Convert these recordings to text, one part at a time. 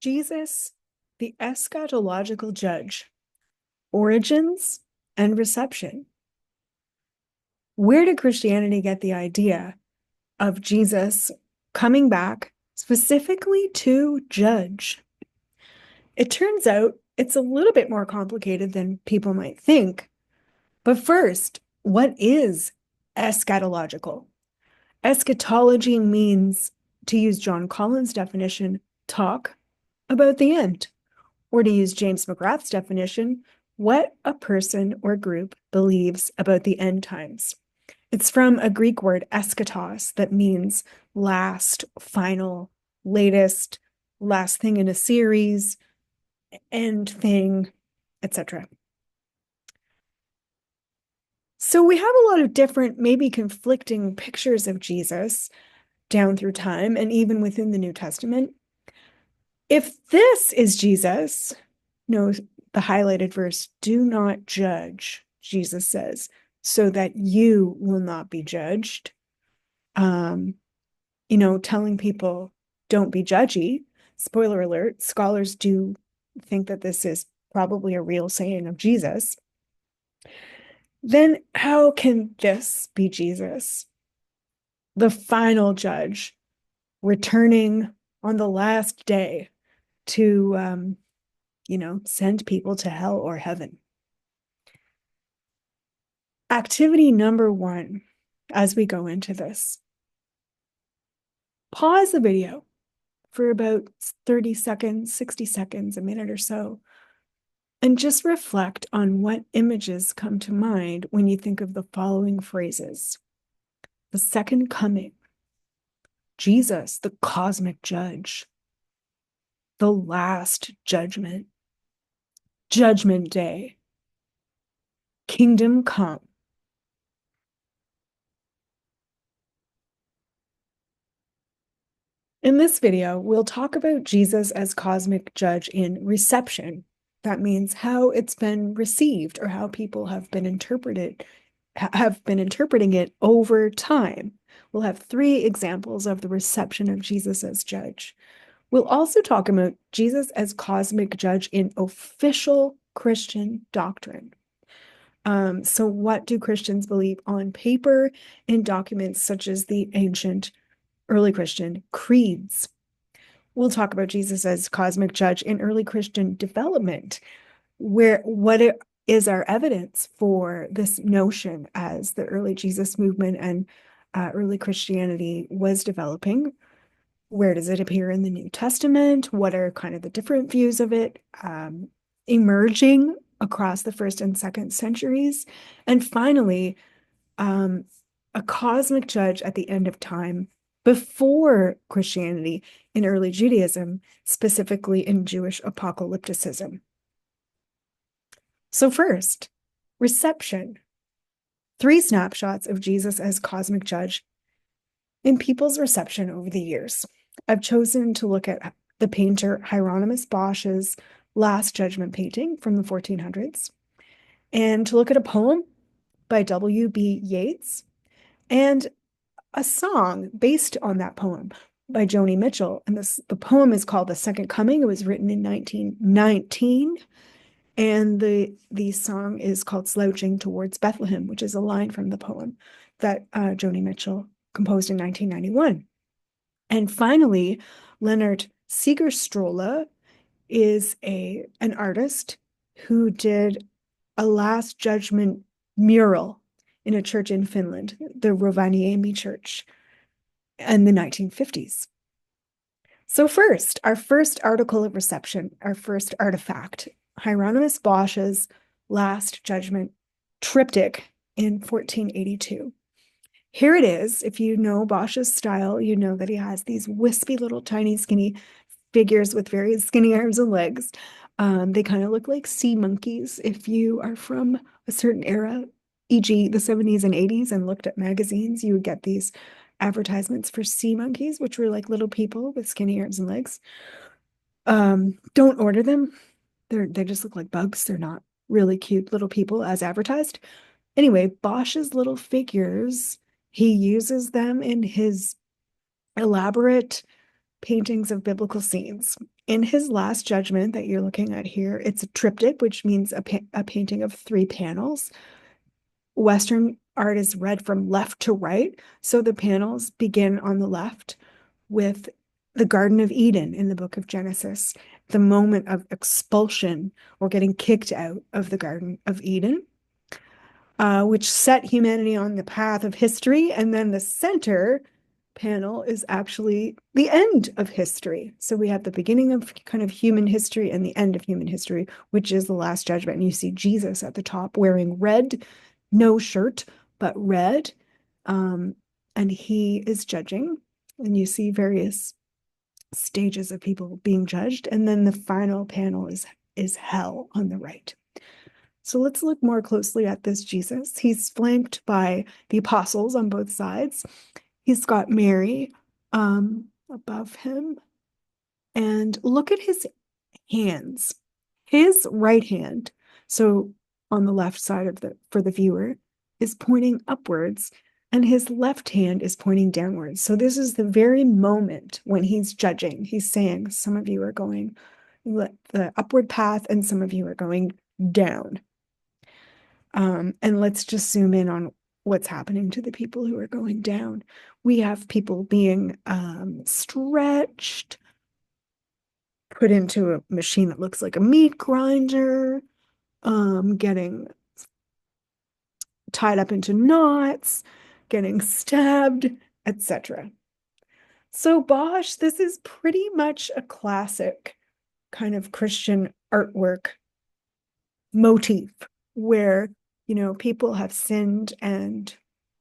Jesus, the eschatological judge, origins and reception. Where did Christianity get the idea of Jesus coming back specifically to judge? It turns out it's a little bit more complicated than people might think. But first, what is eschatological? Eschatology means, to use John Collins' definition, talk about the end. Or to use James McGrath's definition, what a person or group believes about the end times. It's from a Greek word, eschatos, that means last, final, latest, last thing in a series, end thing, etc. So we have a lot of different, maybe conflicting pictures of Jesus down through time and even within the New Testament. If this is Jesus, the highlighted verse, do not judge, Jesus says, so that you will not be judged. Telling people don't be judgy. Spoiler alert, scholars do think that this is probably a real saying of Jesus. Then how can this be Jesus, the final judge, returning on the last day to, send people to hell or heaven? Activity number 1, as we go into this, pause the video for about 30 seconds, 60 seconds, a minute or so, and just reflect on what images come to mind when you think of the following phrases: the second coming, Jesus, the cosmic judge, the last judgment, judgment day, kingdom come. In this video, we'll talk about Jesus as cosmic judge in reception. That means how it's been received or how people have been interpreting it over time. We'll have 3 examples of the reception of Jesus as judge. We'll also talk about Jesus as cosmic judge in official Christian doctrine. So what do Christians believe on paper in documents such as the ancient early Christian creeds? We'll talk about Jesus as cosmic judge in early Christian development, what is our evidence for this notion as the early Jesus movement and early Christianity was developing. Where does it appear in the New Testament? What are kind of the different views of it emerging across the 1st and 2nd centuries? And finally, a cosmic judge at the end of time before Christianity in early Judaism, specifically in Jewish apocalypticism. So first, reception. 3 snapshots of Jesus as cosmic judge in people's reception over the years. I've chosen to look at the painter Hieronymus Bosch's Last Judgment painting from the 1400s, and to look at a poem by W.B. Yeats, and a song based on that poem by Joni Mitchell. And the poem is called The Second Coming. It was written in 1919. And the song is called Slouching Towards Bethlehem, which is a line from the poem that Joni Mitchell composed in 1991. And finally, Leonard Segerströle is an artist who did a Last Judgment mural in a church in Finland, the Rovaniemi Church, in the 1950s. So first, our first article of reception, our first artifact, Hieronymus Bosch's Last Judgment triptych in 1482. Here it is. If you know Bosch's style, you know that he has these wispy little tiny skinny figures with very skinny arms and legs. They kind of look like sea monkeys. If you are from a certain era, e.g. the 70s and 80s, and looked at magazines, you would get these advertisements for sea monkeys, which were like little people with skinny arms and legs. Don't order them. They just look like bugs. They're not really cute little people as advertised. Anyway, Bosch's little figures, he uses them in his elaborate paintings of biblical scenes. In his last judgment that you're looking at here, it's a triptych, which means a painting of 3 panels. Western art is read from left to right. So the panels begin on the left with the Garden of Eden in the book of Genesis, the moment of expulsion or getting kicked out of the Garden of Eden, which set humanity on the path of history. And then the center panel is actually the end of history. So we have the beginning of kind of human history and the end of human history, which is the last judgment. And you see Jesus at the top wearing red, no shirt, but red. And he is judging. And you see various stages of people being judged. And then the final panel is hell on the right. So let's look more closely at this Jesus. He's flanked by the apostles on both sides. He's got Mary above him. And look at his hands. His right hand, so on the left side of for the viewer, is pointing upwards, and his left hand is pointing downwards. So this is the very moment when he's judging. He's saying, some of you are going the upward path, and some of you are going down. And let's just zoom in on what's happening to the people who are going down. We have people being stretched, put into a machine that looks like a meat grinder, getting tied up into knots, getting stabbed, etc. So Bosch, this is pretty much a classic kind of Christian artwork motif where, you know, people have sinned and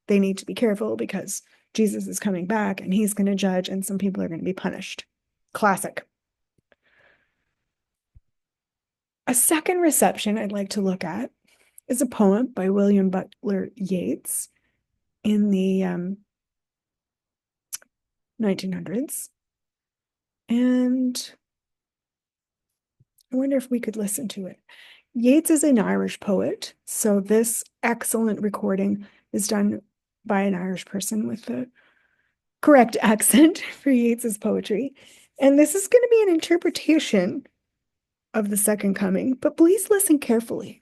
they need to be careful because Jesus is coming back and he's going to judge and some people are going to be punished. Classic. A second reception I'd like to look at is a poem by William Butler Yeats in the 1900s. And I wonder if we could listen to it. Yeats is an Irish poet, so this excellent recording is done by an Irish person with the correct accent for Yeats's poetry. And this is going to be an interpretation of the second coming, but please listen carefully.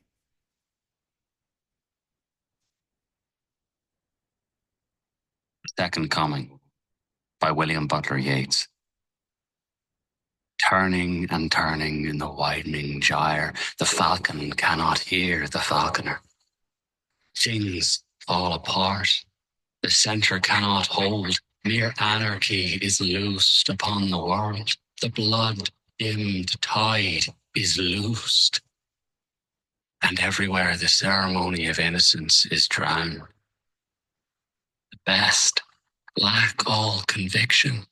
Second Coming by William Butler Yeats. Turning and turning in the widening gyre, the falcon cannot hear the falconer. Things fall apart, the centre cannot hold, mere anarchy is loosed upon the world, the blood-dimmed tide is loosed, and everywhere the ceremony of innocence is drowned. The best lack all conviction,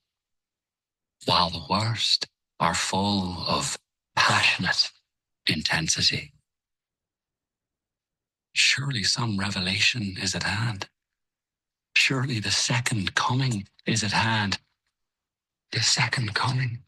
while the worst are full of passionate intensity. Surely some revelation is at hand. Surely the second coming is at hand. The second coming.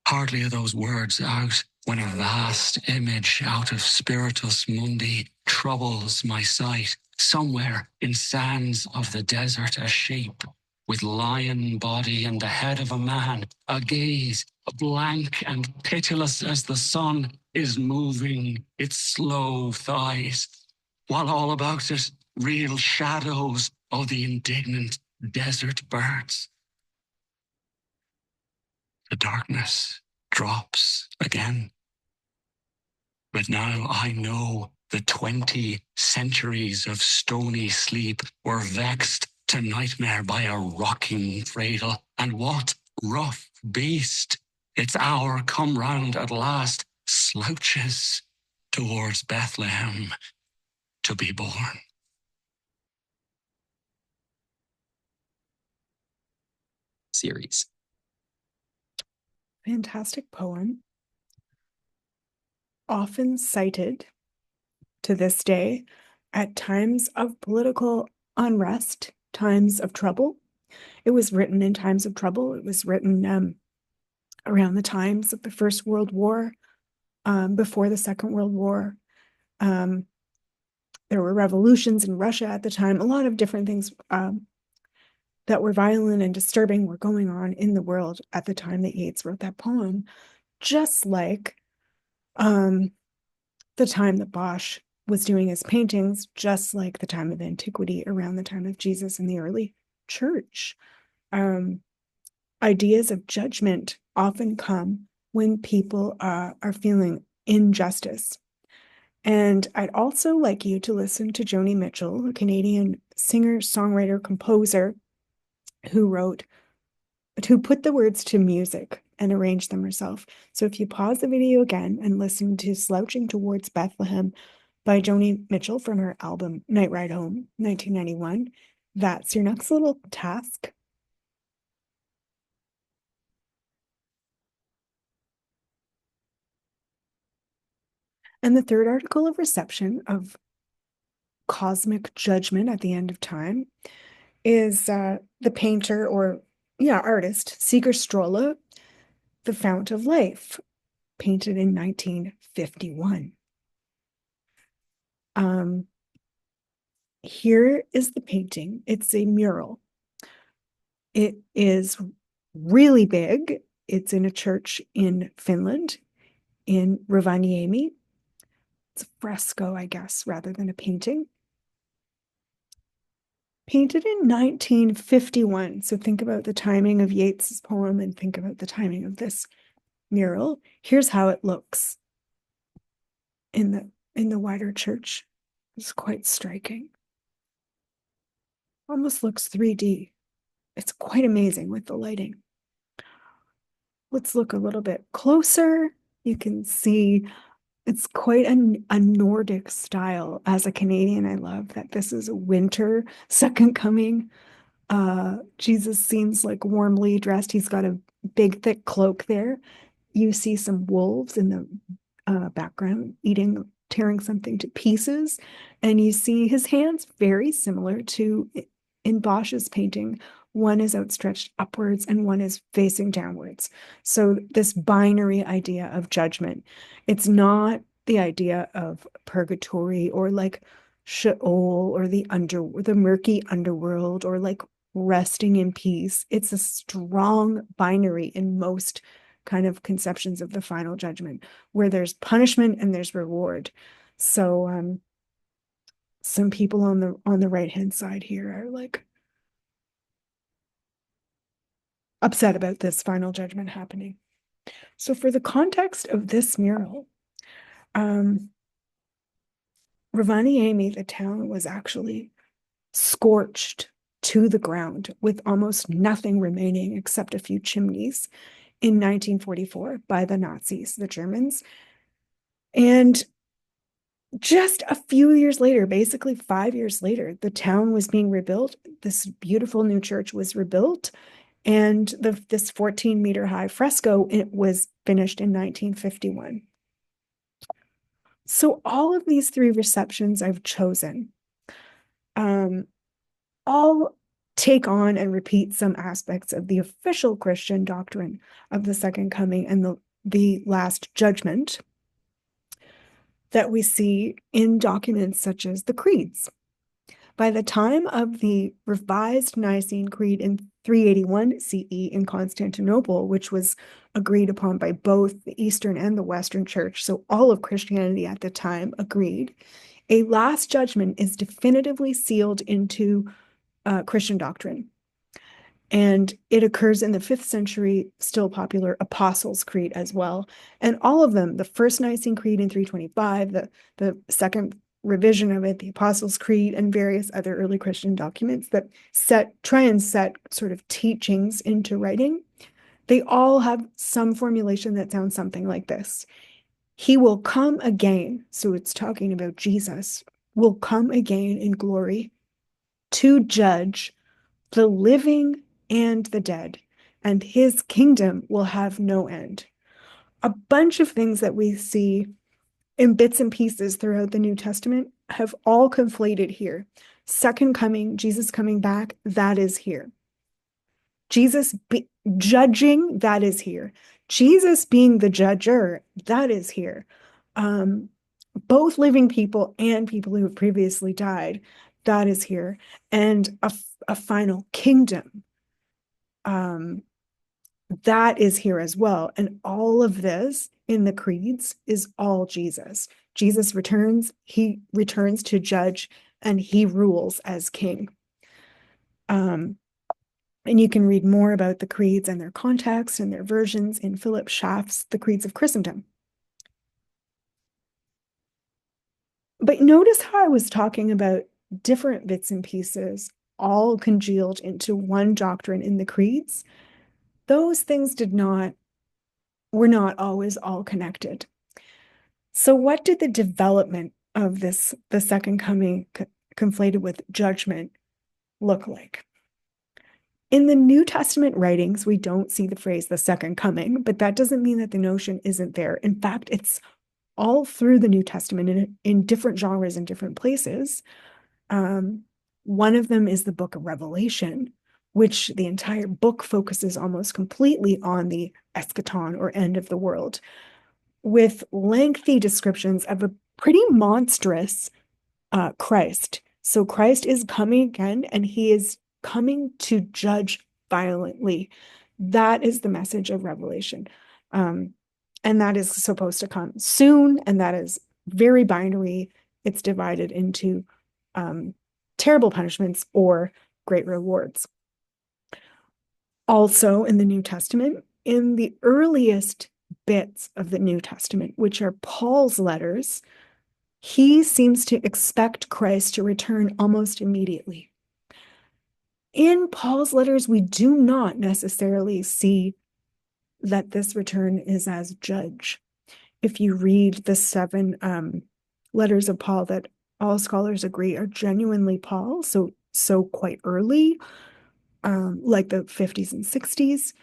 Hardly are those words out when a vast image out of Spiritus Mundi troubles my sight. Somewhere in sands of the desert, a shape with lion body and the head of a man, a gaze blank and pitiless as the sun is moving its slow thighs, while all about it real shadows of the indignant desert birds. The darkness drops again. But now I know the 20 centuries of stony sleep were vexed to nightmare by a rocking cradle. And what rough beast, its hour come round at last, slouches towards Bethlehem to be born. Series. Fantastic poem. Often cited to this day at times of political unrest, times of trouble. It was written in times of trouble. It was written around the times of the First World War, before the Second World War. There were revolutions in Russia at the time, a lot of different things that were violent and disturbing were going on in the world at the time that Yeats wrote that poem, just like the time that Bosch was doing his paintings, just like the time of antiquity around the time of Jesus in the early church. Ideas of judgment often come when people are feeling injustice. And I'd also like you to listen to Joni Mitchell, a Canadian singer, songwriter, composer who put the words to music and arranged them herself. So if you pause the video again and listen to Slouching Towards Bethlehem by Joni Mitchell from her album Night Ride Home, 1991, that's your next little task. And the third article of reception of cosmic judgment at the end of time is the painter artist Seeger Strolla, The Fount of Life, painted in 1951. Here is the painting. It's a mural. It is really big. It's in a church in Finland, in Rovaniemi. It's a fresco, I guess, rather than a painting. Painted in 1951. So think about the timing of Yeats's poem and think about the timing of this mural. Here's how it looks in the wider church. It's quite striking. Almost looks 3D. It's quite amazing with the lighting. Let's look a little bit closer. You can see it's quite a Nordic style. As a Canadian, I love that this is a winter second coming. Jesus seems like warmly dressed. He's got a big, thick cloak there. You see some wolves in the background tearing something to pieces. And you see his hands very similar to in Bosch's painting. One is outstretched upwards and one is facing downwards. So this binary idea of judgment, it's not the idea of purgatory or like Sheol or the murky underworld or like resting in peace. It's a strong binary in most kind of conceptions of the final judgment, where there's punishment and there's reward. So some people on the right-hand side here are like upset about this final judgment happening. So for the context of this mural, Rovaniemi, the town, was actually scorched to the ground with almost nothing remaining except a few chimneys in 1944 by the Nazis, the Germans. And just a few years later, basically 5 years later, the town was being rebuilt. This beautiful new church was rebuilt. And this 14-meter high fresco, it was finished in 1951. So all of these three receptions I've chosen all take on and repeat some aspects of the official Christian doctrine of the second coming and the last judgment that we see in documents such as the creeds. By the time of the revised Nicene Creed in 381 CE in Constantinople, which was agreed upon by both the Eastern and the Western Church, so all of Christianity at the time agreed, a last judgment is definitively sealed into Christian doctrine. And it occurs in the 5th century, still popular Apostles' Creed as well. And all of them, the first Nicene Creed in 325, the second revision of it, the Apostles' Creed, and various other early Christian documents that try and set sort of teachings into writing, they all have some formulation that sounds something like this. He will come again, so it's talking about Jesus, will come again in glory to judge the living and the dead, and his kingdom will have no end. A bunch of things that we see in bits and pieces throughout the New Testament have all conflated here. Second coming, Jesus coming back, that is here. Jesus judging, that is here. Jesus being the judger, that is here. Both living people and people who have previously died, that is here, and a final kingdom, that is here as well. And all of this in the creeds is all Jesus. Jesus returns, he returns to judge, and he rules as king. And you can read more about the creeds and their context and their versions in Philip Schaff's The Creeds of Christendom. But notice how I was talking about different bits and pieces all congealed into one doctrine in the creeds. Those things were not always all connected. So what did the development of the second coming conflated with judgment look like? In the New Testament writings, we don't see the phrase the second coming, but that doesn't mean that the notion isn't there. In fact, it's all through the New Testament in different genres in different places. One of them is the book of Revelation, which the entire book focuses almost completely on the eschaton, or end of the world, with lengthy descriptions of a pretty monstrous Christ. So Christ is coming again, and he is coming to judge violently. That is the message of Revelation. And that is supposed to come soon, and that is very binary. It's divided into terrible punishments or great rewards. Also in the New Testament, in the earliest bits of the New Testament, which are Paul's letters, he seems to expect Christ to return almost immediately. In Paul's letters, we do not necessarily see that this return is as judge. If you read the 7 letters of Paul that all scholars agree are genuinely Paul, so quite early, like the 50s and 60s,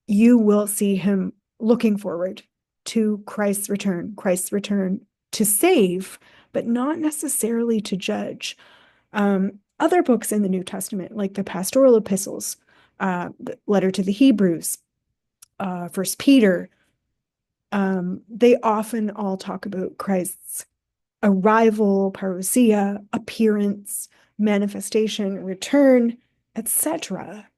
you will see him looking forward to Christ's return to save, but not necessarily to judge. Other books in the New Testament, like the pastoral epistles, the letter to the Hebrews, First Peter, they often all talk about Christ's arrival, parousia, appearance, manifestation, return, etc.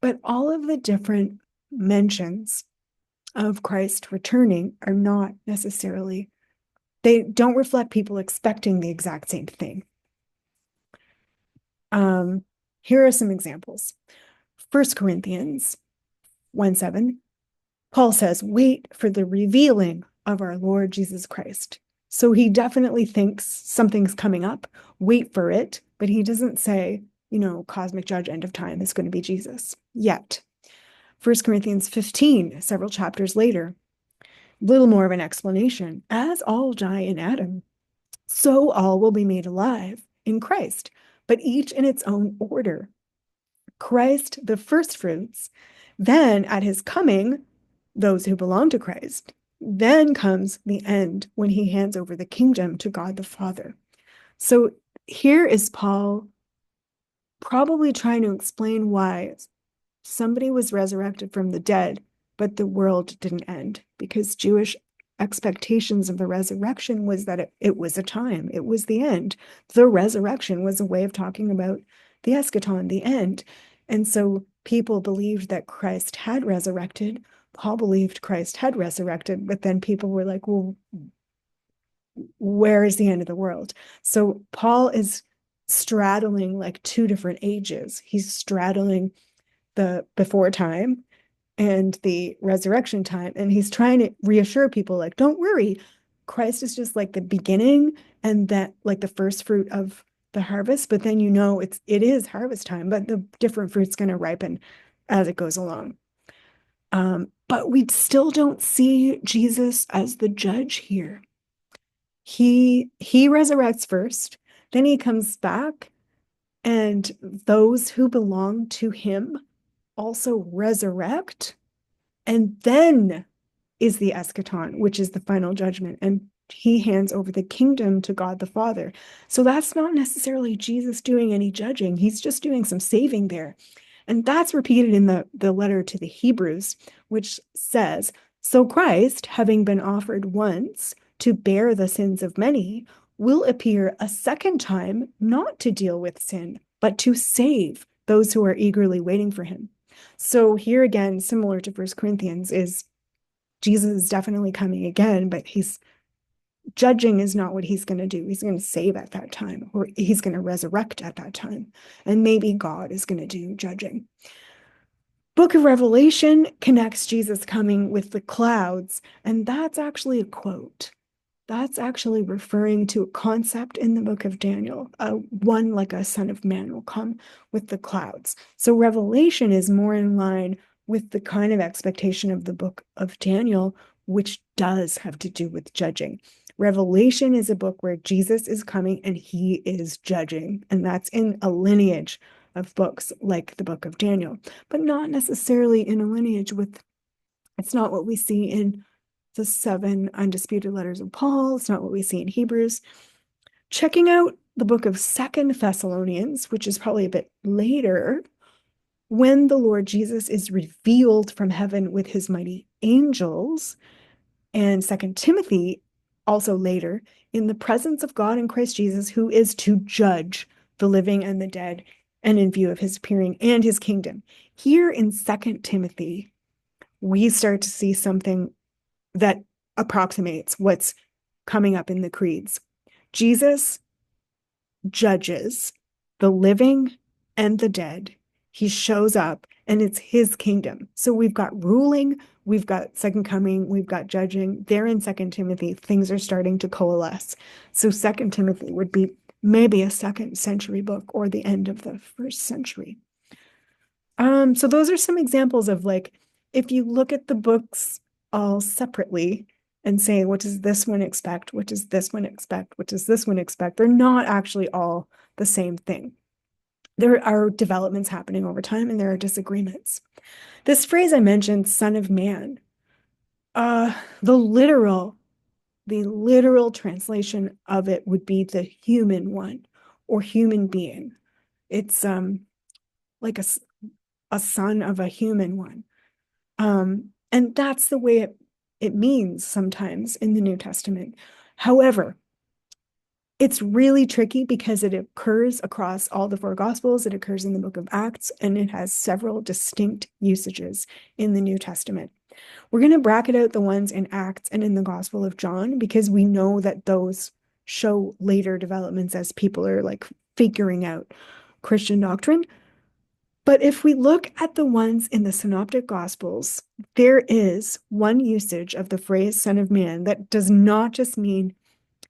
But all of the different mentions of Christ returning are not necessarily, they don't reflect people expecting the exact same thing. Here are some examples. 1 Corinthians 1:7, Paul says, wait for the revealing of our Lord Jesus Christ. So he definitely thinks something's coming up, wait for it, but he doesn't say, cosmic judge, end of time is going to be Jesus yet. 1 Corinthians 15, several chapters later, a little more of an explanation. As all die in Adam, so all will be made alive in Christ, but each in its own order. Christ, the first fruits, then at his coming, those who belong to Christ. Then comes the end when he hands over the kingdom to God the Father. So here is Paul probably trying to explain why somebody was resurrected from the dead, but the world didn't end, because Jewish expectations of the resurrection was that it was a time, it was the end. The resurrection was a way of talking about the eschaton, the end. And so people believed that Christ had resurrected. Paul believed Christ had resurrected, but then people were like, well, where is the end of the world? So Paul is straddling like 2 different ages. He's straddling the before time and the resurrection time. And he's trying to reassure people, like, don't worry, Christ is just like the beginning and that like the first fruit of the harvest, but then it is harvest time, but the different fruit's going to ripen as it goes along. But we still don't see Jesus as the judge here. He resurrects first, then he comes back, and those who belong to him also resurrect, and then is the eschaton, which is the final judgment, and he hands over the kingdom to God the Father. So that's not necessarily Jesus doing any judging. He's just doing some saving there. And that's repeated in the letter to the Hebrews, which says, so Christ, having been offered once to bear the sins of many, will appear a second time, not to deal with sin, but to save those who are eagerly waiting for him. So here again, similar to 1 Corinthians, is Jesus is definitely coming again, but he's judging is not what he's going to do. He's going to save at that time, or he's going to resurrect at that time. And maybe God is going to do judging. Book of Revelation connects Jesus coming with the clouds, and that's actually a quote. That's actually referring to a concept in the book of Daniel. One like a son of man will come with the clouds. So Revelation is more in line with the kind of expectation of the book of Daniel, which does have to do with judging. Revelation is a book where Jesus is coming and he is judging, and that's in a lineage of books like the book of Daniel, but not necessarily in a lineage with, it's not what we see in the 7 undisputed letters of Paul. It's not what we see in Hebrews. Checking out the book of 2 Thessalonians, which is probably a bit later, when the Lord Jesus is revealed from heaven with his mighty angels, and 2 Timothy, also later, in the presence of God in Christ Jesus, who is to judge the living and the dead, and in view of his appearing and his kingdom. Here in 2 Timothy, we start to see something that approximates what's coming up in the creeds. Jesus judges the living and the dead. He shows up and it's his kingdom. So we've got ruling, we've got second coming, we've got judging. There in 2 Timothy, things are starting to coalesce. So 2 Timothy would be maybe a 2nd century book or the end of the 1st century. So those are some examples of, like, if you look at the books all separately and say, what does this one expect? What does this one expect? What does this one expect? They're not actually all the same thing. There are developments happening over time and there are disagreements. This phrase I mentioned, son of man, the literal translation of it would be the human one or human being. It's like a son of a human one. And that's the way it means sometimes in the New Testament. However, it's really tricky because it occurs across all the 4 Gospels. It occurs in the book of Acts, and it has several distinct usages in the New Testament. We're going to bracket out the ones in Acts and in the Gospel of John because we know that those show later developments as people are like figuring out Christian doctrine. But if we look at the ones in the Synoptic Gospels, there is one usage of the phrase son of man that does not just mean,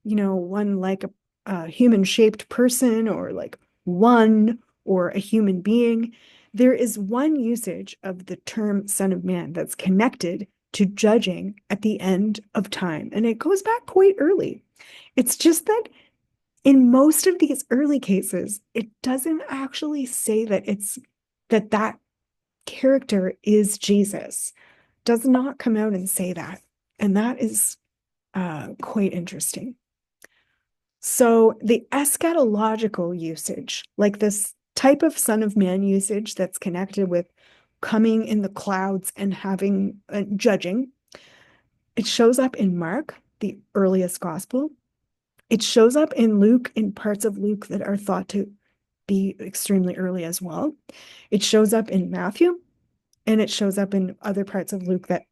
one like a human-shaped person or like one or a human being. There is one usage of the term son of man that's connected to judging at the end of time. And it goes back quite early. It's just that in most of these early cases, it doesn't actually say that that character is Jesus. Does not come out and say that. And that is quite interesting. So the eschatological usage, like this type of son of man usage that's connected with coming in the clouds and having judging, it shows up in Mark, the earliest gospel. It shows up in Luke, in parts of Luke that are thought to be extremely early as well. It shows up in Matthew, and it shows up in other parts of Luke that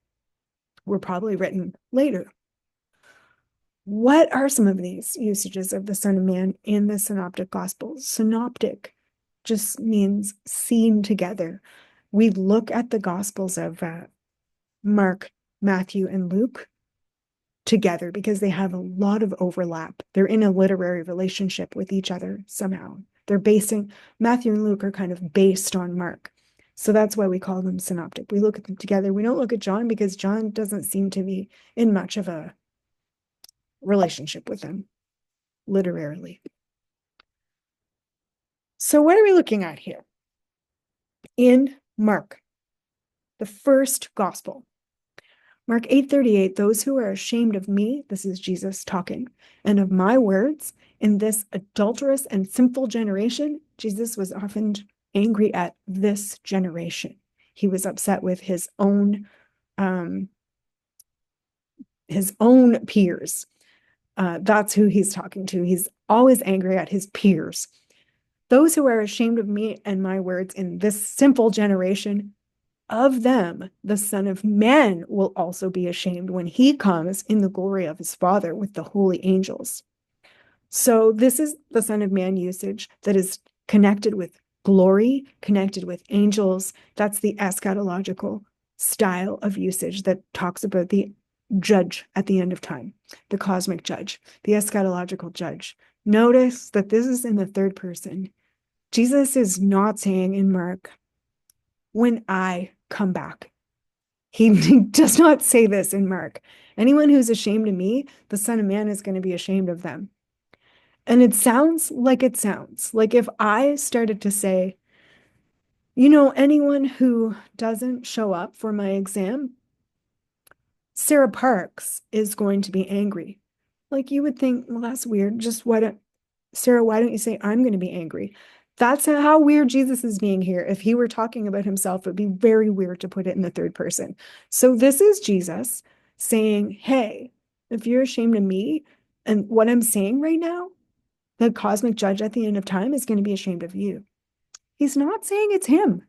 were probably written later. What are some of these usages of the Son of Man in the Synoptic Gospels? Synoptic just means seen together. We look at the Gospels of Mark, Matthew, and Luke together because they have a lot of overlap. They're in a literary relationship with each other somehow. Matthew and Luke are kind of based on Mark. So that's why we call them synoptic. We look at them together. We don't look at John because John doesn't seem to be in much of a relationship with them literarily. So what are we looking at here? In Mark, the first gospel, Mark 8:38, those who are ashamed of me, this is Jesus talking, and of my words in this adulterous and sinful generation. Jesus was often angry at this generation. He was upset with his own peers. That's who he's talking to. He's always angry at his peers. Those who are ashamed of me and my words in this simple generation, of them the Son of Man will also be ashamed when he comes in the glory of his Father with the holy angels. So this is the Son of Man usage that is connected with glory, connected with angels. That's the eschatological style of usage that talks about the judge at the end of time, the cosmic judge, the eschatological judge. Notice that this is in the third person. Jesus is not saying in Mark, when I come back. He does not say this in Mark. Anyone who's ashamed of me, the Son of Man is going to be ashamed of them. And it sounds like if I started to say, anyone who doesn't show up for my exam, Sarah Parks is going to be angry. Like you would think, well, that's weird. Just Sarah, why don't you say I'm going to be angry? That's how weird Jesus is being here. If he were talking about himself, it would be very weird to put it in the third person. So this is Jesus saying, hey, if you're ashamed of me and what I'm saying right now, the cosmic judge at the end of time is going to be ashamed of you. He's not saying it's him.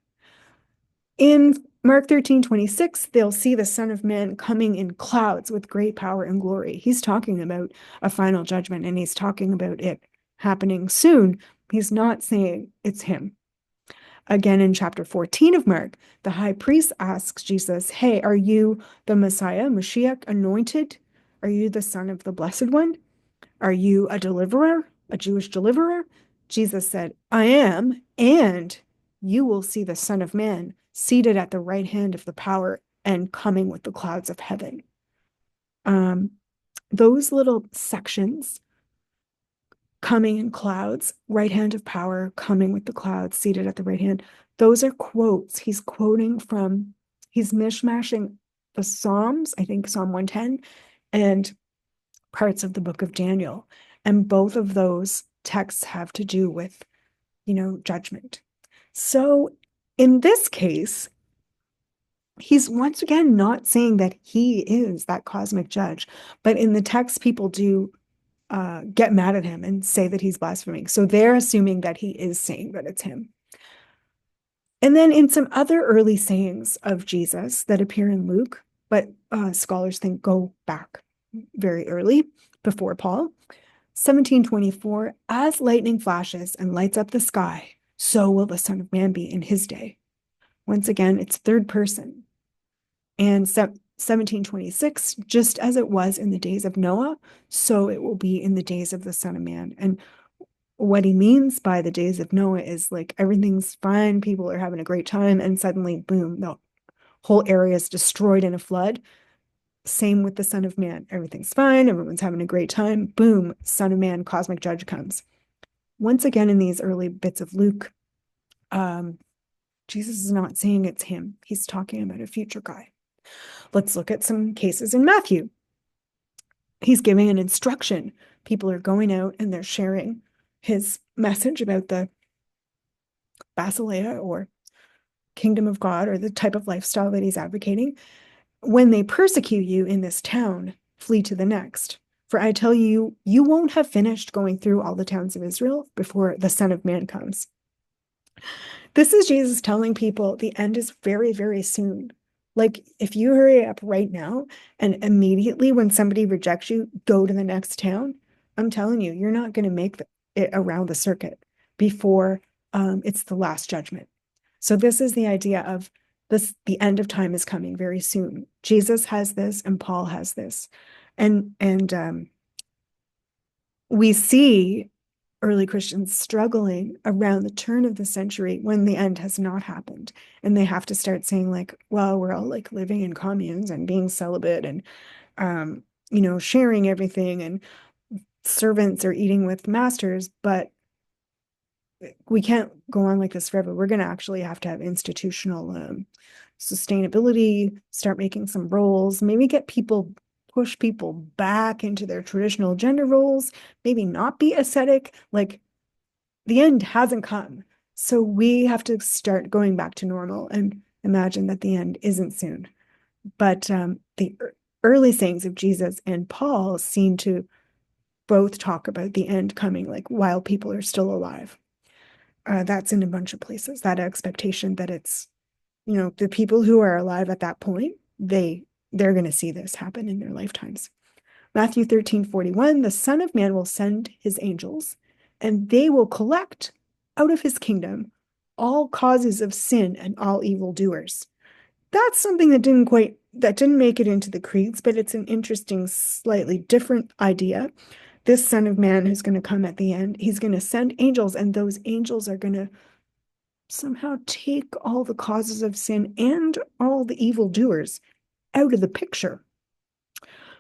In Mark 13:26, they'll see the Son of Man coming in clouds with great power and glory. He's talking about a final judgment, and he's talking about it happening soon. He's not saying it's him. Again, in chapter 14 of Mark, the high priest asks Jesus, hey, are you the Messiah, Mashiach, anointed? Are you the Son of the Blessed One? Are you a deliverer, a Jewish deliverer? Jesus said, I am, and you will see the Son of Man seated at the right hand of the power and coming with the clouds of heaven. Those little sections, coming in clouds, right hand of power, coming with the clouds, seated at the right hand, those are quotes. He's quoting from, he's mishmashing the Psalms, I think Psalm 110, and parts of the book of Daniel. And both of those texts have to do with, judgment. So in this case, he's once again not saying that he is that cosmic judge, but in the text, people do get mad at him and say that he's blaspheming. So they're assuming that he is saying that it's him. And then in some other early sayings of Jesus that appear in Luke, but scholars think go back very early, before Paul, 1724, as lightning flashes and lights up the sky, so will the Son of Man be in his day. Once again, it's third person. And 1726, just as it was in the days of Noah, so it will be in the days of the Son of Man. And what he means by the days of Noah is like everything's fine, people are having a great time, and suddenly, boom, the whole area is destroyed in a flood. Same with the Son of Man. Everything's fine, everyone's having a great time. Boom, Son of Man, cosmic judge comes. Once again, in these early bits of Luke, Jesus is not saying it's him. He's talking about a future guy. Let's look at some cases in Matthew. He's giving an instruction. People are going out and they're sharing his message about the basileia or kingdom of God or the type of lifestyle that he's advocating. When they persecute you in this town, flee to the next. For I tell you, you won't have finished going through all the towns of Israel before the Son of Man comes. This is Jesus telling people the end is very, very soon. Like if you hurry up right now and immediately when somebody rejects you, go to the next town, I'm telling you, you're not going to make it around the circuit before it's the last judgment. So this is the idea of the end of time is coming very soon. Jesus has this and Paul has this. And we see early Christians struggling around the turn of the century when the end has not happened. And they have to start saying like, well, we're all like living in communes and being celibate and, sharing everything and servants are eating with masters, but we can't go on like this forever. We're going to actually have to have institutional sustainability, start making some roles, maybe push people back into their traditional gender roles, maybe not be ascetic. Like the end hasn't come. So we have to start going back to normal and imagine that the end isn't soon. But the early sayings of Jesus and Paul seem to both talk about the end coming, like while people are still alive. That's in a bunch of places, that expectation that it's, the people who are alive at that point, they're going to see this happen in their lifetimes. Matthew 13:41, the Son of Man will send his angels, and they will collect out of his kingdom all causes of sin and all evildoers. That's something that didn't make it into the creeds, but it's an interesting, slightly different idea. This Son of Man who's going to come at the end, he's going to send angels, and those angels are going to somehow take all the causes of sin and all the evildoers out of the picture.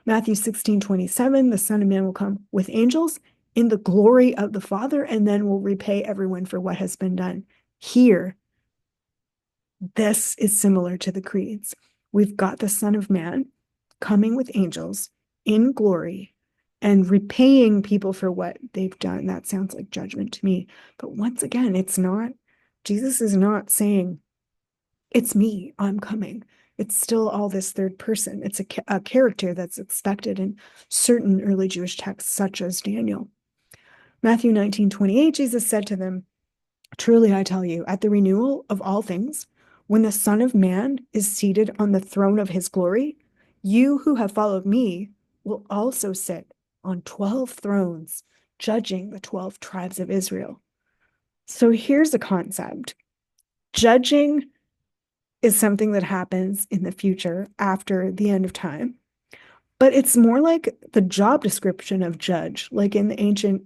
Matthew 16:27, the Son of Man will come with angels in the glory of the Father, and then will repay everyone for what has been done. Here, this is similar to the creeds. We've got the Son of Man coming with angels in glory and repaying people for what they've done. That sounds like judgment to me. But once again, Jesus is not saying, it's me, I'm coming. It's still all this third person. It's a character that's expected in certain early Jewish texts, such as Daniel. Matthew 19:28, Jesus said to them, truly I tell you, at the renewal of all things, when the Son of Man is seated on the throne of his glory, you who have followed me will also sit on 12 thrones, judging the 12 tribes of Israel. So here's a concept. Judging is something that happens in the future after the end of time. But it's more like the job description of judge, like in the ancient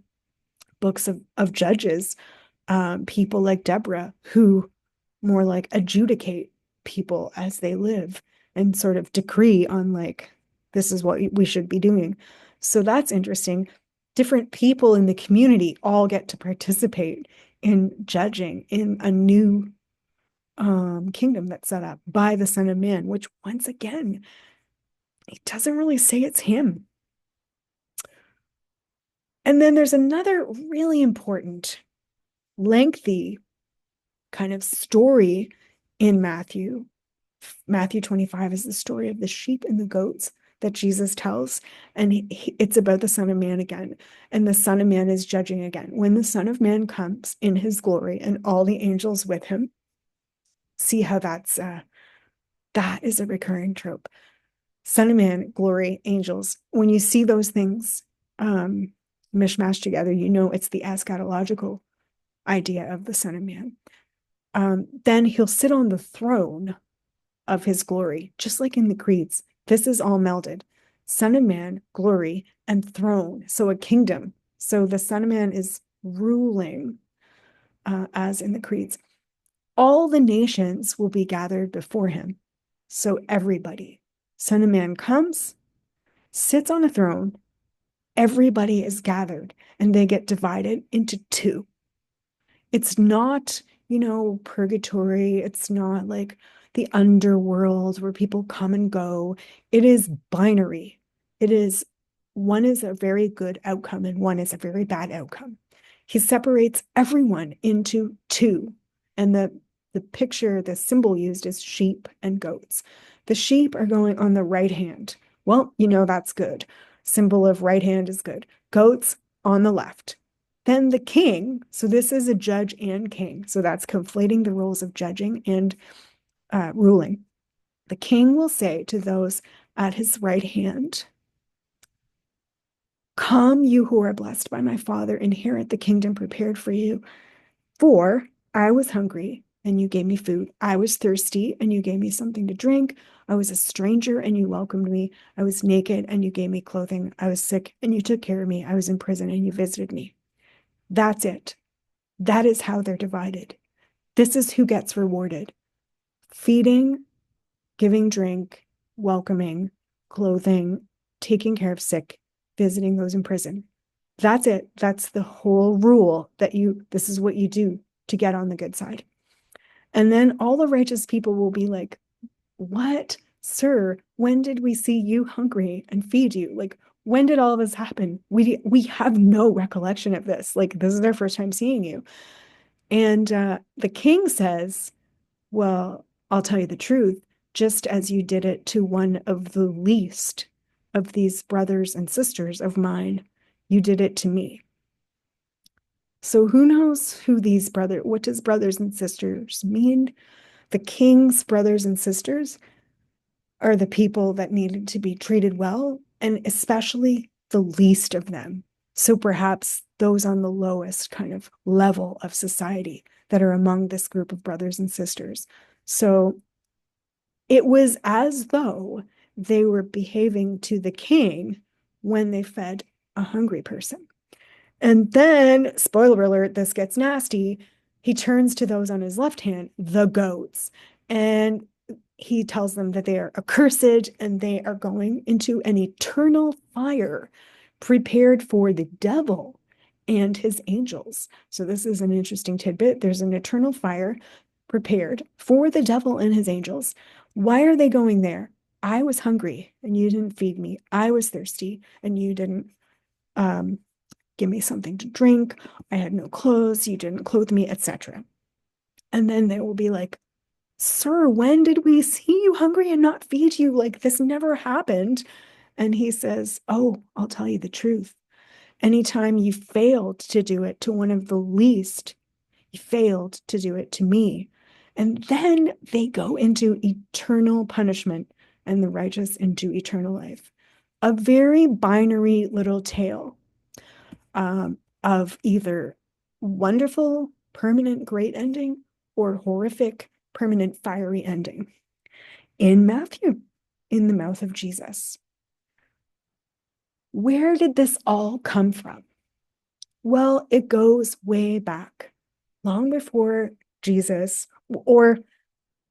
books of judges, people like Deborah, who more like adjudicate people as they live and sort of decree on like, this is what we should be doing. So that's interesting. Different people in the community all get to participate in judging in a new kingdom that's set up by the Son of Man, which once again, it doesn't really say it's him. And then there's another really important, lengthy kind of story in Matthew. Matthew 25 is the story of the sheep and the goats that Jesus tells. And it's about the Son of Man again. And the Son of Man is judging again. When the Son of Man comes in his glory and all the angels with him, see how that is a recurring trope. Son of Man, glory, angels. When you see those things mishmashed together, it's the eschatological idea of the Son of Man. Then he'll sit on the throne of his glory, just like in the creeds. This is all melded. Son of Man, glory, and throne. So a kingdom. So the Son of Man is ruling, as in the creeds. All the nations will be gathered before him. So everybody. Son of Man comes, sits on a throne, everybody is gathered, and they get divided into two. It's not, purgatory. It's not like the underworld where people come and go. It is binary. One is a very good outcome and one is a very bad outcome. He separates everyone into two. And the picture, the symbol used is sheep and goats. The sheep are going on the right hand. Well, that's good. Symbol of right hand is good. Goats on the left. Then the king, so this is a judge and king. So that's conflating the roles of judging and ruling. The king will say to those at his right hand, come, you who are blessed by my Father, inherit the kingdom prepared for you. For I was hungry, and you gave me food. I was thirsty, and you gave me something to drink. I was a stranger, and you welcomed me. I was naked, and you gave me clothing. I was sick, and you took care of me. I was in prison, and you visited me. That's it. That is how they're divided. This is who gets rewarded. Feeding, giving drink, welcoming, clothing, taking care of sick, visiting those in prison. That's it. That's the whole rule this is what you do to get on the good side. And then all the righteous people will be like, what, sir, when did we see you hungry and feed you? Like, when did all of this happen? We have no recollection of this. Like, this is our first time seeing you. And the king says, well, I'll tell you the truth, just as you did it to one of the least of these brothers and sisters of mine, You did it to me. So who knows what does brothers and sisters mean? The king's brothers and sisters are the people that needed to be treated well, and especially the least of them. So perhaps those on the lowest kind of level of society that are among this group of brothers and sisters. So it was as though they were behaving to the king when they fed a hungry person. And then, spoiler alert, this gets nasty. He turns to those on his left hand, the goats, and he tells them that they are accursed and they are going into an eternal fire prepared for the devil and his angels. So this is an interesting tidbit. There's an eternal fire prepared for the devil and his angels. Why are they going there? I was hungry and you didn't feed me. I was thirsty and you didn't give me something to drink. I had no clothes. You didn't clothe me, etc. And then they will be like, sir, when did we see you hungry and not feed you? Like, this never happened. And he says, oh, I'll tell you the truth. Anytime you failed to do it to one of the least, you failed to do it to me. And then they go into eternal punishment and the righteous into eternal life. A very binary little tale of either wonderful, permanent, great ending or horrific, permanent, fiery ending in Matthew, in the mouth of Jesus. Where did this all come from? Well, it goes way back, long before Jesus, or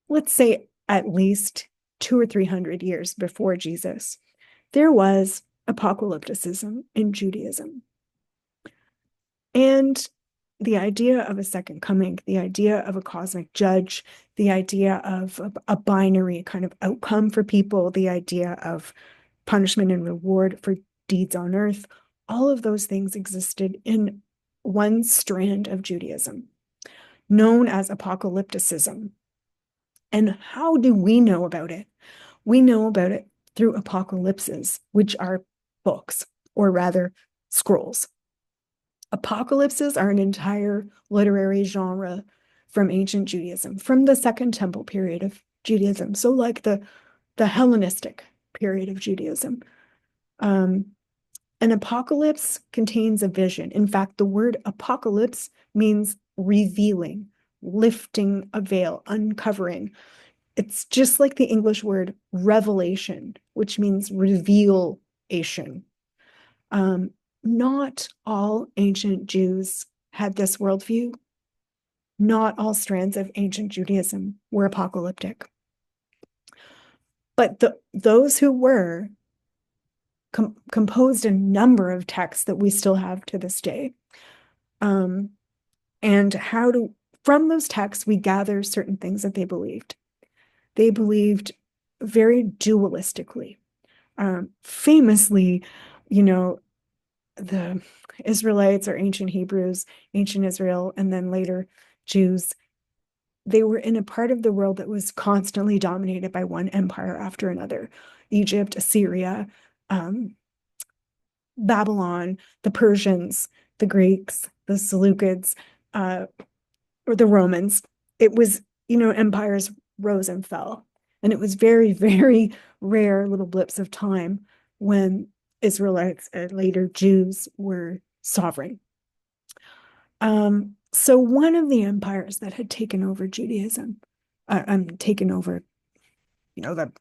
let's say at least 200 or 300 years before Jesus. There was apocalypticism in Judaism. And the idea of a second coming, the idea of a cosmic judge, the idea of a binary kind of outcome for people, the idea of punishment and reward for deeds on earth, all of those things existed in one strand of Judaism, known as apocalypticism. And how do we know about it? We know about it through apocalypses, which are books, or rather scrolls. Apocalypses are an entire literary genre from ancient Judaism, from the Second Temple period of Judaism. So like the Hellenistic period of Judaism. An apocalypse contains a vision. In fact, the word apocalypse means revealing, lifting a veil, uncovering. It's just like the English word revelation, which means revelation. Not all ancient Jews had this worldview. Not all strands of ancient Judaism were apocalyptic. But those who were composed a number of texts that we still have to this day. And from those texts, we gather certain things that they believed. They believed very dualistically. Famously, the Israelites or ancient Hebrews, ancient Israel, and then later Jews, they were in a part of the world that was constantly dominated by one empire after another. Egypt, Assyria, Babylon, the Persians, the Greeks, the Seleucids, or the Romans. It was, empires rose and fell. And it was very, very rare little blips of time when Israelites and later Jews were sovereign. So one of the empires that had taken over Judaism, taken over, the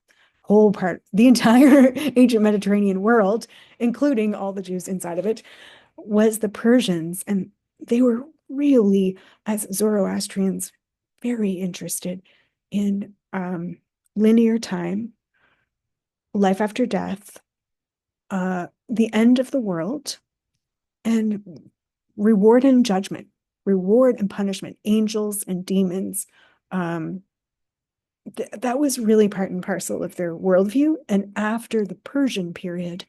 whole part, the entire ancient Mediterranean world, including all the Jews inside of it, was the Persians. And they were really, as Zoroastrians, very interested in linear time, life after death, the end of the world, and reward and judgment, reward and punishment, angels and demons. That was really part and parcel of their worldview. And after the Persian period,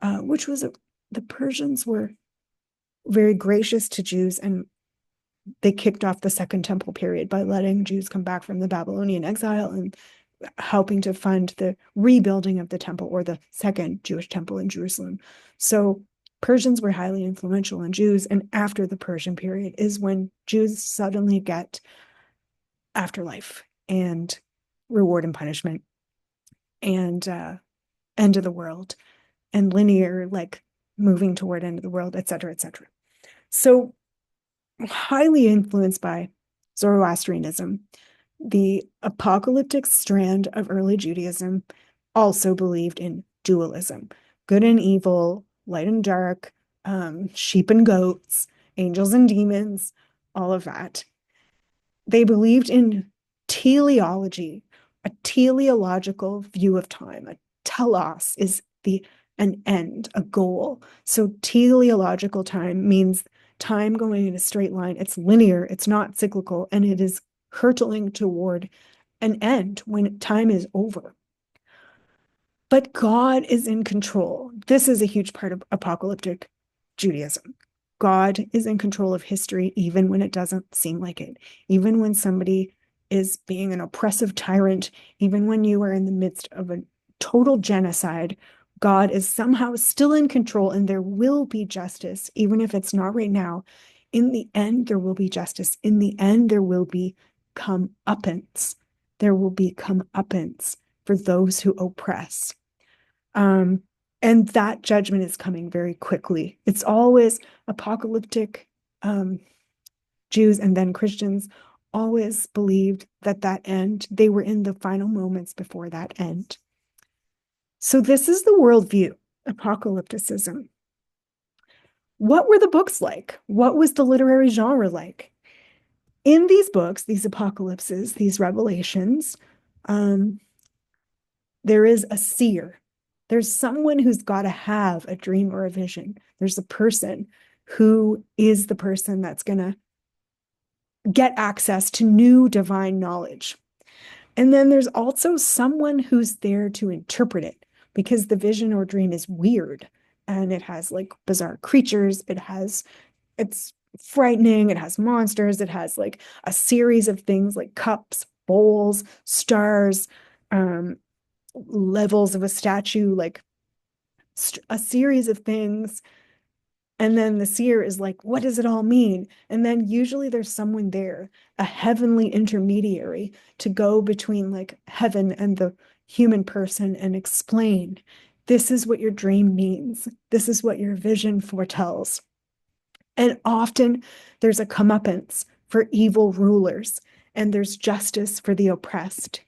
the Persians were very gracious to Jews, and they kicked off the Second Temple period by letting Jews come back from the Babylonian exile and helping to fund the rebuilding of the temple, or the second Jewish temple in Jerusalem. So Persians were highly influential on Jews, and after the Persian period is when Jews suddenly get afterlife and reward and punishment and end of the world and linear, like moving toward end of the world, etc., etc. So highly influenced by Zoroastrianism, the apocalyptic strand of early Judaism also believed in dualism, good and evil, light and dark, sheep and goats, angels and demons, all of that. They believed in teleology, a teleological view of time. A telos is an end, a goal. So teleological time means time going in a straight line. It's linear, it's not cyclical, and it is hurtling toward an end when time is over. But God is in control. This is a huge part of apocalyptic Judaism. God is in control of history, even when it doesn't seem like it, even when somebody is being an oppressive tyrant, even when you are in the midst of a total genocide. God is somehow still in control, and there will be justice, even if it's not right now. In the end, there will be justice. In the end, there will be comeuppance. There will be comeuppance for those who oppress. And that judgment is coming very quickly. It's always apocalyptic Jews and then Christians always believed that end, they were in the final moments before that end. So this is the worldview, apocalypticism. What were the books like? What was the literary genre like? In these books, these apocalypses, these revelations, there is a seer. There's someone who's got to have a dream or a vision. There's a person who is the person that's going to get access to new divine knowledge. And then there's also someone who's there to interpret it, because the vision or dream is weird and it has like bizarre creatures. It's frightening. It has monsters. It has like a series of things like cups, bowls, stars, levels of a statue, like a series of things. And then the seer is like, what does it all mean? And then usually there's someone there, a heavenly intermediary, to go between like heaven and the human person and explain, this is what your dream means. This is what your vision foretells. And often there's a comeuppance for evil rulers, and there's justice for the oppressed.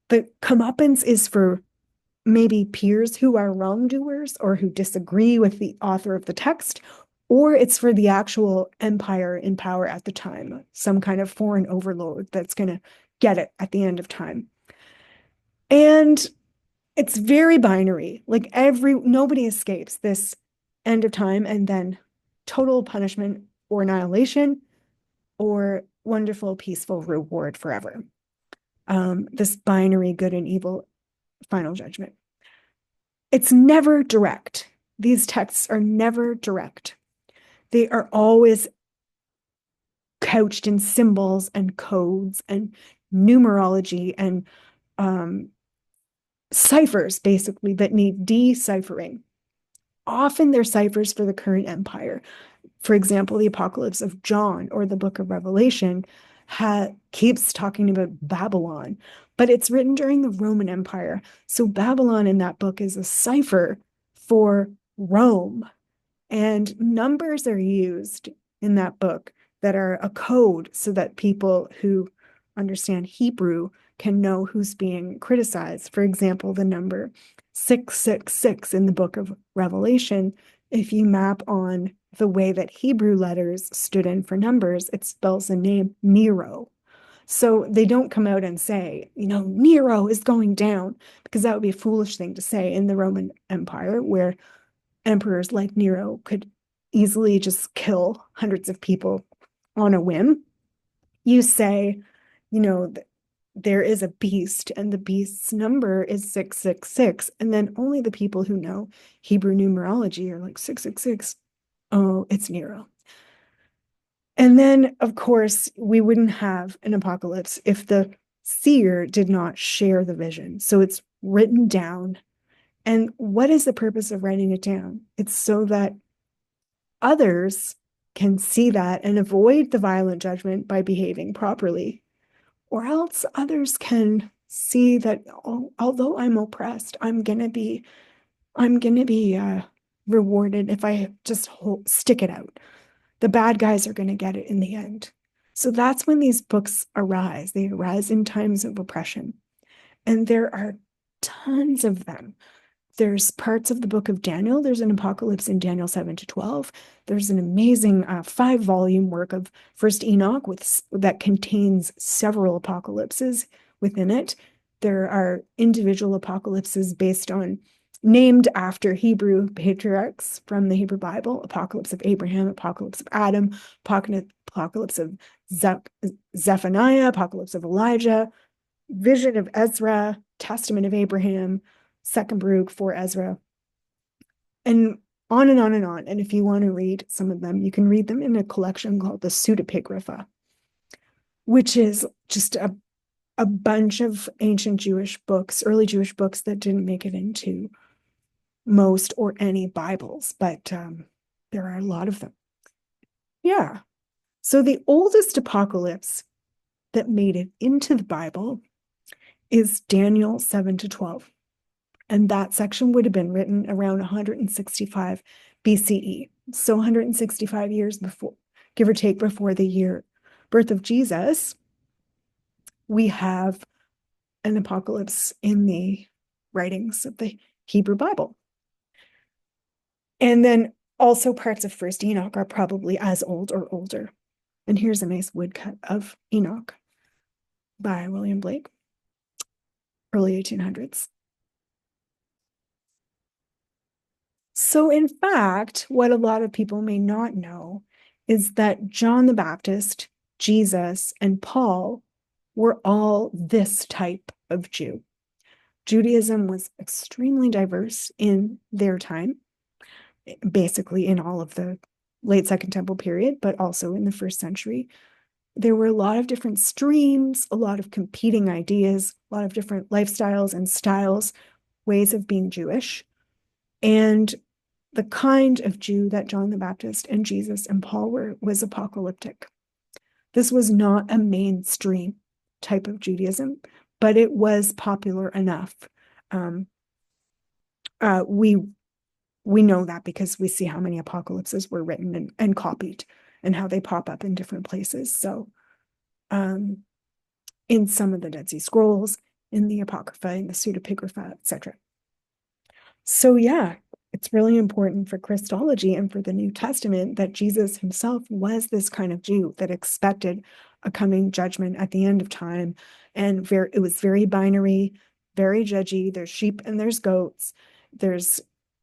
The comeuppance is for maybe peers who are wrongdoers or who disagree with the author of the text, or it's for the actual empire in power at the time, some kind of foreign overlord that's going to get it at the end of time. And it's very binary. Like nobody escapes this end of time and then total punishment or annihilation or wonderful, peaceful reward forever. This binary good and evil final judgment. It's never direct. These texts are never direct. They are always couched in symbols and codes and numerology and ciphers, basically, that need deciphering. Often they're ciphers for the current empire. For example, the Apocalypse of John or the Book of Revelation keeps talking about Babylon, but it's written during the Roman Empire. So Babylon in that book is a cipher for Rome. And numbers are used in that book that are a code so that people who understand Hebrew can know who's being criticized. For example, the number 666 in the Book of Revelation, if you map on the way that Hebrew letters stood in for numbers, it spells the name Nero. So they don't come out and say, Nero is going down, because that would be a foolish thing to say in the Roman Empire, where emperors like Nero could easily just kill hundreds of people on a whim. You say, there is a beast, and the beast's number is 666. And then only the people who know Hebrew numerology are like 666. Oh, it's Nero. And then, of course, we wouldn't have an apocalypse if the seer did not share the vision. So it's written down And what is the purpose of writing it down? It's so that others can see that and avoid the violent judgment by behaving properly, or else others can see that, although I'm oppressed, I'm gonna be rewarded if I just stick it out. The bad guys are gonna get it in the end. So that's when these books arise. They arise in times of oppression, and there are tons of them. There's parts of the book of Daniel. There's an apocalypse in Daniel 7 to 12. There's an amazing 5-volume work of First Enoch that contains several apocalypses within it. There are individual apocalypses named after Hebrew patriarchs from the Hebrew Bible: Apocalypse of Abraham, Apocalypse of Adam, Apocalypse of Zephaniah, Apocalypse of Elijah, Vision of Ezra, Testament of Abraham, Second Baruch for Ezra, and on and on and on. And if you want to read some of them, you can read them in a collection called the Pseudepigrapha, which is just a bunch of ancient Jewish books, early Jewish books that didn't make it into most or any Bibles, but there are a lot of them. Yeah. So the oldest apocalypse that made it into the Bible is Daniel 7 to 12. And that section would have been written around 165 BCE. So 165 years before, give or take, before the birth of Jesus, we have an apocalypse in the writings of the Hebrew Bible. And then also parts of First Enoch are probably as old or older. And here's a nice woodcut of Enoch by William Blake, early 1800s. So in fact, what a lot of people may not know is that John the Baptist, Jesus, and Paul were all this type of Jew. Judaism was extremely diverse in their time, basically in all of the late Second Temple period, but also in the first century. There were a lot of different streams, a lot of competing ideas, a lot of different lifestyles and styles, ways of being Jewish. And the kind of Jew that John the Baptist and Jesus and Paul were was apocalyptic. This was not a mainstream type of Judaism, but it was popular enough. We know that because we see how many apocalypses were written and copied, and how they pop up in different places. So in some of the Dead Sea Scrolls, in the Apocrypha, in the Pseudepigrapha, etc. So yeah, it's really important for Christology and for the New Testament that Jesus himself was this kind of Jew that expected a coming judgment at the end of time. And it was very binary, very judgy. There's sheep and there's goats. There's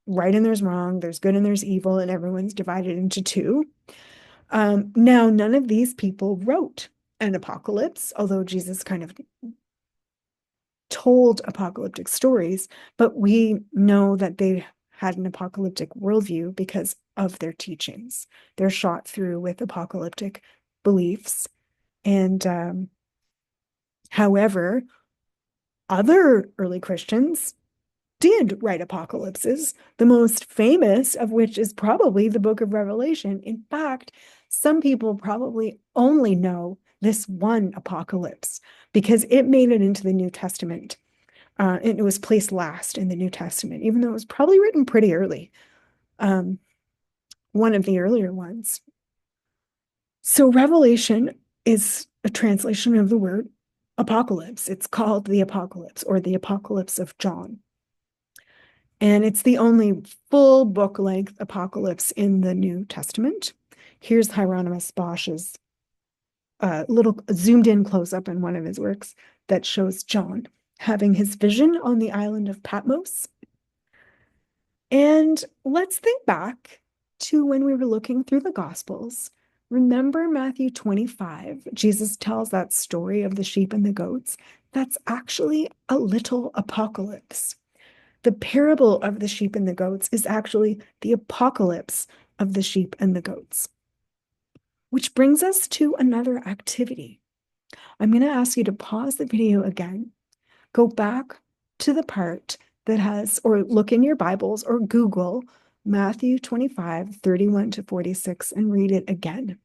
right and there's wrong. There's good and there's evil, and everyone's divided into two. Now, none of these people wrote an apocalypse, although Jesus kind of told apocalyptic stories, but we know that they had an apocalyptic worldview because of their teachings. They're shot through with apocalyptic beliefs. And however, other early Christians did write apocalypses, the most famous of which is probably the book of Revelation. In fact, some people probably only know this one apocalypse because it made it into the New Testament. And it was placed last in the New Testament, even though it was probably written pretty early. One of the earlier ones. So Revelation is a translation of the word apocalypse. It's called the Apocalypse, or the Apocalypse of John. And it's the only full book-length apocalypse in the New Testament. Here's Hieronymus Bosch's little zoomed-in close-up in one of his works that shows John having his vision on the island of Patmos. And let's think back to when we were looking through the Gospels. Remember Matthew 25? Jesus tells that story of the sheep and the goats. That's actually a little apocalypse. The parable of the sheep and the goats is actually the apocalypse of the sheep and the goats. Which brings us to another activity. I'm going to ask you to pause the video again, go back to the part that has, or look in your Bibles or Google Matthew 25:31-46 and read it again.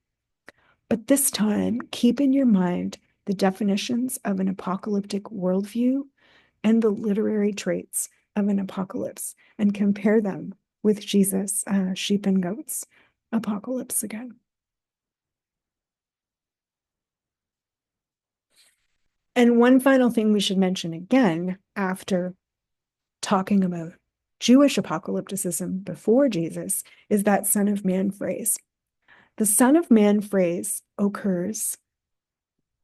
But this time, keep in your mind the definitions of an apocalyptic worldview and the literary traits of an apocalypse and compare them with Jesus' sheep and goats apocalypse again. And one final thing we should mention again after talking about Jewish apocalypticism before Jesus is that Son of Man phrase. The Son of Man phrase occurs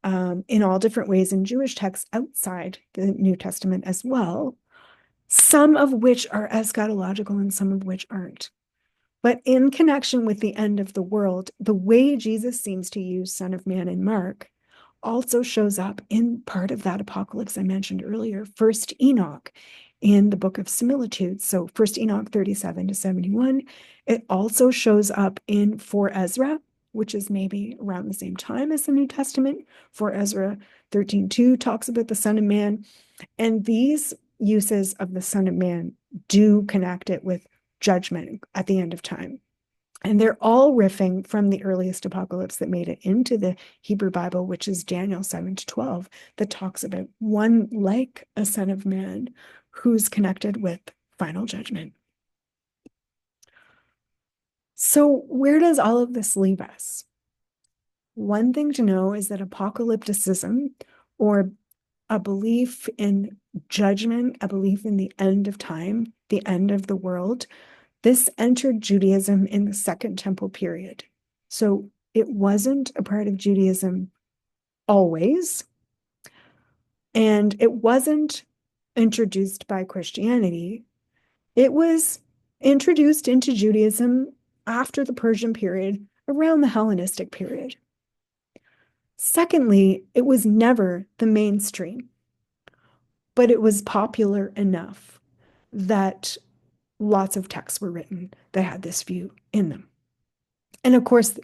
in all different ways in Jewish texts outside the New Testament as well, some of which are eschatological and some of which aren't. But in connection with the end of the world, the way Jesus seems to use Son of Man in Mark also shows up in part of that apocalypse I mentioned earlier, First Enoch in the book of Similitudes. So First Enoch 37-71. It also shows up in 4 Ezra, which is maybe around the same time as the New Testament. 4 Ezra 13:2 talks about the Son of Man. And these uses of the Son of Man do connect it with judgment at the end of time. And they're all riffing from the earliest apocalypse that made it into the Hebrew Bible, which is Daniel 7-12, that talks about one like a Son of Man who's connected with final judgment. So where does all of this leave us? One thing to know is that apocalypticism, or a belief in judgment, a belief in the end of time, the end of the world, this entered Judaism in the Second Temple period. So it wasn't a part of Judaism always, and it wasn't introduced by Christianity. It was introduced into Judaism after the Persian period, around the Hellenistic period. Secondly, it was never the mainstream, but it was popular enough that lots of texts were written that had this view in them. And of course,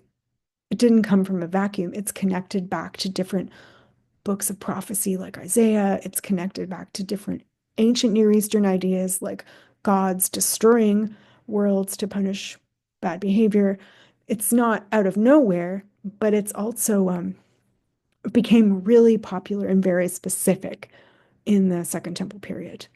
it didn't come from a vacuum. It's connected back to different books of prophecy like Isaiah. It's connected back to different ancient Near Eastern ideas like gods destroying worlds to punish bad behavior. It's not out of nowhere, but it's also became really popular and very specific in the Second Temple period.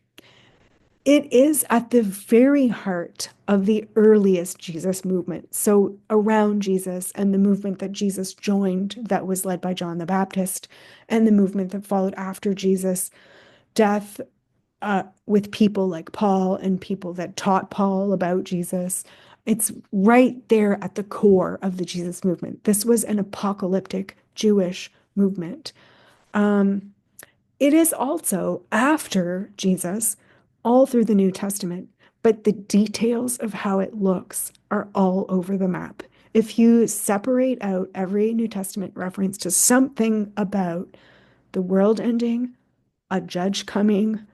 It is at the very heart of the earliest Jesus movement. So around Jesus and the movement that Jesus joined that was led by John the Baptist and the movement that followed after Jesus' death with people like Paul and people that taught Paul about Jesus. It's right there at the core of the Jesus movement. This was an apocalyptic Jewish movement. It is also after Jesus, all through the New Testament, but the details of how it looks are all over the map. If you separate out every New Testament reference to something about the world ending, a judge coming,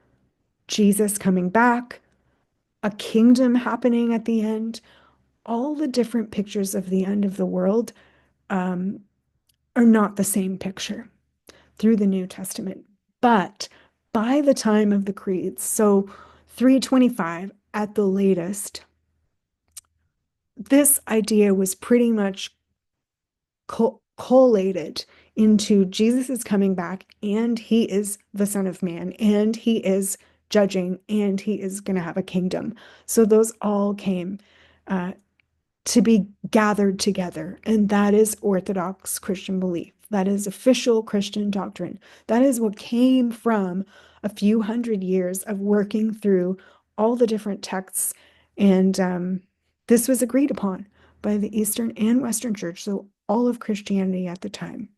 Jesus coming back, a kingdom happening at the end, all the different pictures of the end of the world are not the same picture through the New Testament. But by the time of the creeds, so 325 at the latest, this idea was pretty much collated into Jesus is coming back, and he is the Son of Man, and he is judging, and he is going to have a kingdom. So those all came to be gathered together, and that is Orthodox Christian belief. That is official Christian doctrine. That is what came from a few hundred years of working through all the different texts, and this was agreed upon by the Eastern and Western Church, so all of Christianity at the time.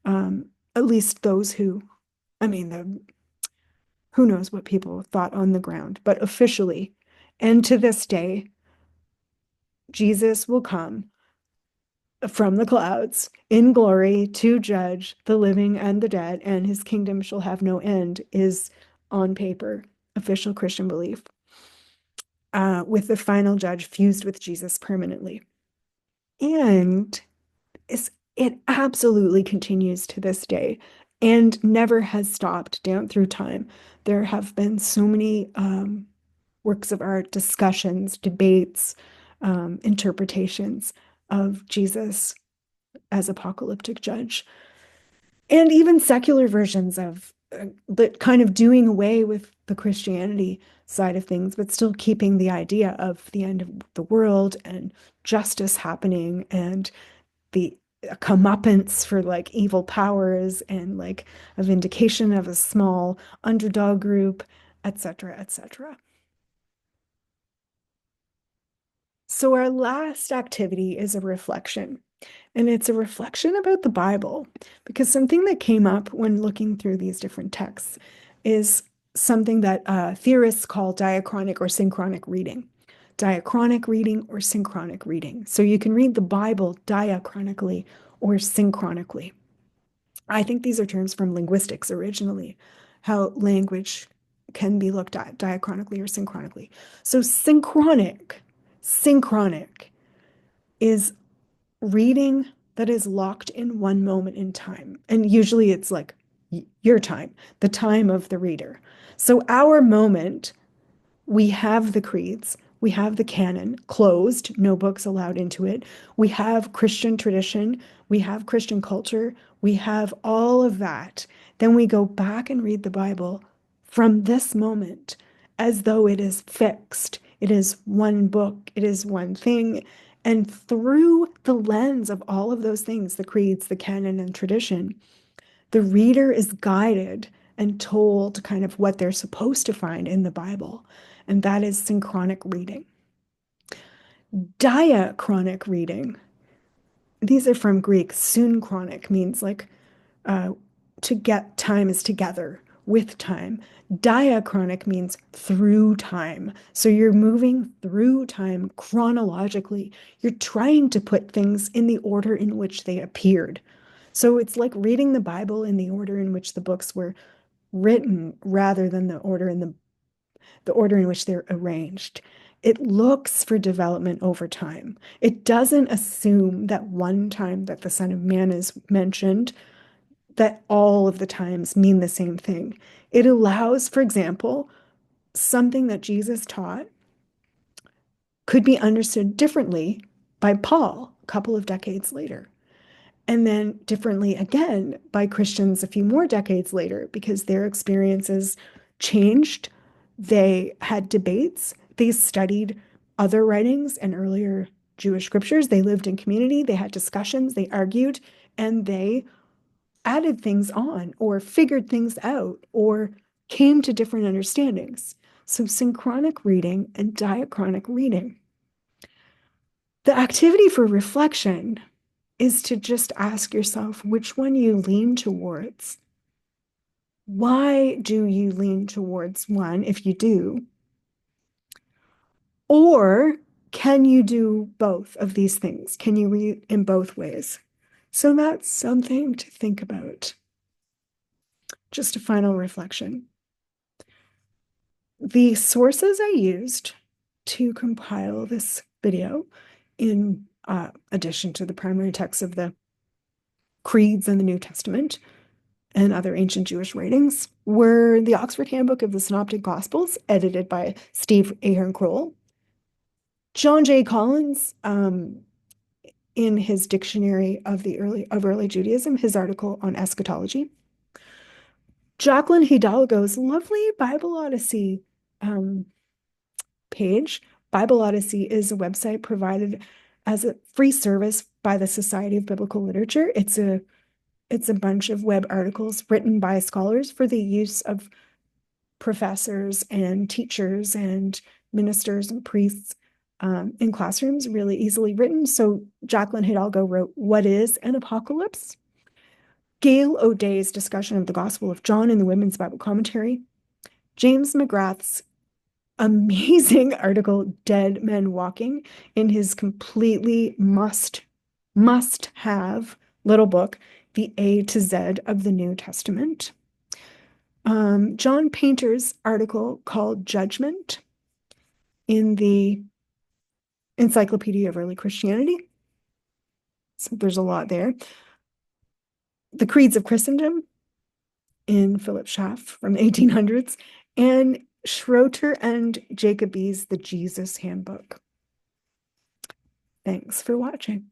At least those who, who knows what people thought on the ground, but officially, and to this day, Jesus will come from the clouds in glory to judge the living and the dead, and his kingdom shall have no end, is on paper official Christian belief, with the final judge fused with Jesus permanently. And it absolutely continues to this day. and never has stopped down through time. There have been so many works of art, discussions, debates, interpretations of Jesus as apocalyptic judge, and even secular versions of but kind of doing away with the Christianity side of things, but still keeping the idea of the end of the world and justice happening and the comeuppance for like evil powers and like a vindication of a small underdog group, etc., etc. So our last activity is a reflection. And it's a reflection about the Bible, because something that came up when looking through these different texts is something that theorists call diachronic or synchronic reading. Diachronic reading or synchronic reading. So you can read the Bible diachronically or synchronically. I think these are terms from linguistics originally, how language can be looked at diachronically or synchronically. So synchronic is reading that is locked in one moment in time. And usually it's like your time, the time of the reader. So our moment, we have the creeds, we have the canon closed, no books allowed into it. We have Christian tradition, we have Christian culture, we have all of that. Then we go back and read the Bible from this moment as though it is fixed. It is one book, it is one thing. And through the lens of all of those things, the creeds, the canon, and tradition, the reader is guided and told kind of what they're supposed to find in the Bible. And that is synchronic reading. Diachronic reading, these are from Greek. Synchronic means like to get time is together with time. Diachronic means through time. So you're moving through time chronologically. You're trying to put things in the order in which they appeared. So it's like reading the Bible in the order in which the books were written rather than the order in which they're arranged. It looks for development over time. It doesn't assume that one time that the Son of Man is mentioned, that all of the times mean the same thing. It allows, for example, something that Jesus taught could be understood differently by Paul a couple of decades later, and then differently again by Christians a few more decades later, because their experiences changed. They had debates, they studied other writings and earlier Jewish scriptures, they lived in community, they had discussions, they argued, and they added things on or figured things out or came to different understandings. So synchronic reading and diachronic reading. The activity for reflection is to just ask yourself which one you lean towards. Why do you lean towards one if you do? Or can you do both of these things? Can you read in both ways? So that's something to think about. Just a final reflection. The sources I used to compile this video, in addition to the primary texts of the creeds and the New Testament and other ancient Jewish writings, were the Oxford Handbook of the Synoptic Gospels, edited by Steve Ahern Kroll, John J. Collins, in his Dictionary of early Judaism, his article on eschatology, Jacqueline Hidalgo's lovely Bible Odyssey page. Bible Odyssey is a website provided as a free service by the Society of Biblical Literature. It's a bunch of web articles written by scholars for the use of professors and teachers and ministers and priests in classrooms, really easily written. So Jacqueline Hidalgo wrote, "What is an Apocalypse?" Gail O'Day's discussion of the Gospel of John in the Women's Bible Commentary. James McGrath's amazing article, Dead Men Walking, in his completely must have little book, The A to Z of the New Testament. John Painter's article called Judgement in the Encyclopedia of Early Christianity. So there's a lot there. The Creeds of Christendom, in Philip Schaff from the 1800s, and Schroeter and Jacoby's The Jesus Handbook. Thanks for watching.